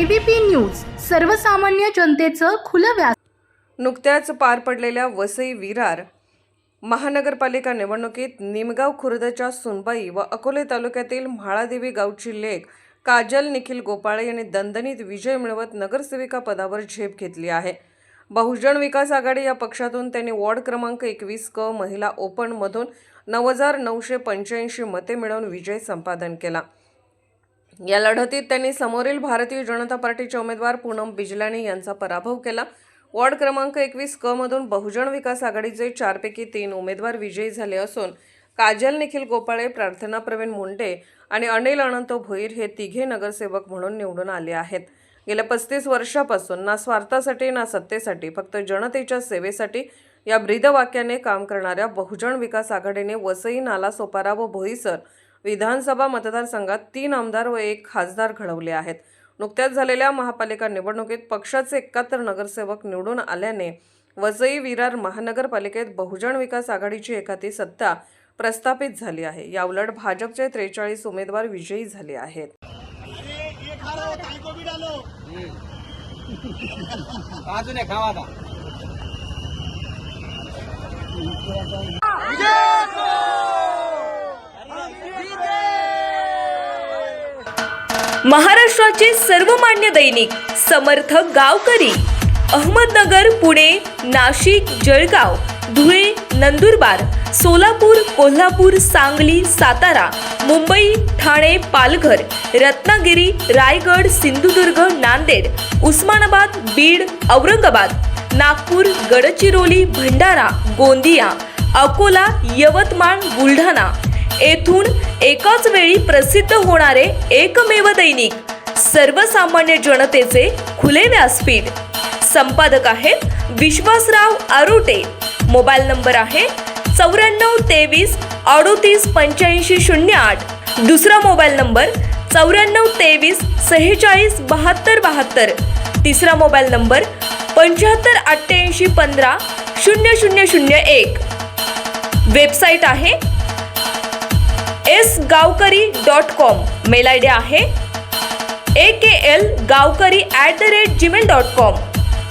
ABP news सर्वसामान्य जनतेचं खुलं व्यास। नुकत्याच पार पडलेल्या वसई विरार महानगरपालिका निवडणुकीत निमगाव खुर्दच्या सुनबाई व अकोले तालुक्यातील म्हाळादेवी गावची लेक काजल निखिल गोपाळे यांनी दणदणीत विजय मिळवत नगरसेविका पदावर झेप घेतली आहे। बहुजन विकास आघाडी या पक्षातून त्यांनी वॉर्ड क्रमांक 21 क महिला ओपन मधून 9,985 मते मिळवून विजय संपादन केला। या लढतीत त्यांनी समोरील भारतीय जनता पार्टीचे उमेदवार पूनम बिजलानी यांचा पराभव केला। वॉर्ड क्रमांक 21 क मधून बहुजन विकास आघाडीचे 4 पैकी 3 उमेदवार विजयी झाले असून काजल निखिल गोपाळे, प्रार्थना प्रवीण मुंडे आणि अनिल अनंत भोईर हे तिघे नगरसेवक म्हणून निवडून आले आहेत। गेल्या 35 वर्षापासून ना स्वार्थासाठी ना सत्तेसाठी फक्त जनतेच्या सेवेसाठी या ब्रीदवाक्याने काम करणाऱ्या बहुजन विकास आघाडीने वसई, नालासोपारा व बोईसर विधानसभा मतदारसंघात 3 आमदार व 1 खासदार घडवले आहेत। नुकत्याच झालेल्या महापालिका निवडणुकीत पक्षाचे 71 नगरसेवक निवडून आल्याने वसई विरार महानगरपालिकेत बहुजन विकास आघाडीची एकाती सत्ता प्रस्थापित झाली आहे। याउलट भाजपचे 43 उमेदवार विजयी झाले आहेत। महाराष्ट्राचे सर्वमान्य दैनिक समर्थ गावकरी अहमदनगर, पुणे, नाशिक, जळगाव, धुळे, नंदुरबार, सोलापूर, कोल्हापूर, सांगली, सातारा, मुंबई, ठाणे, पालघर, रत्नागिरी, रायगड, सिंधुदुर्ग, नांदेड, उस्मानाबाद, बीड, औरंगाबाद, नागपूर, गडचिरोली, भंडारा, गोंदिया, अकोला, यवतमाळ, बुलढाणा येथून एकाच वेळी प्रसिद्ध होणारे एकमेव दैनिक सर्वसामान्य जनतेचे खुले व्यासपीठ। संपादक आहेत विश्वासराव आरोटे। मोबाईल नंबर आहे 9423 38 85 08। दुसरा मोबाईल नंबर 9423 46 72 72। तिसरा मोबाईल नंबर 75 88 15 0001। वेबसाईट आहे sgavkari.com। मेल आयडी आहे akl gavkari@gmail.com।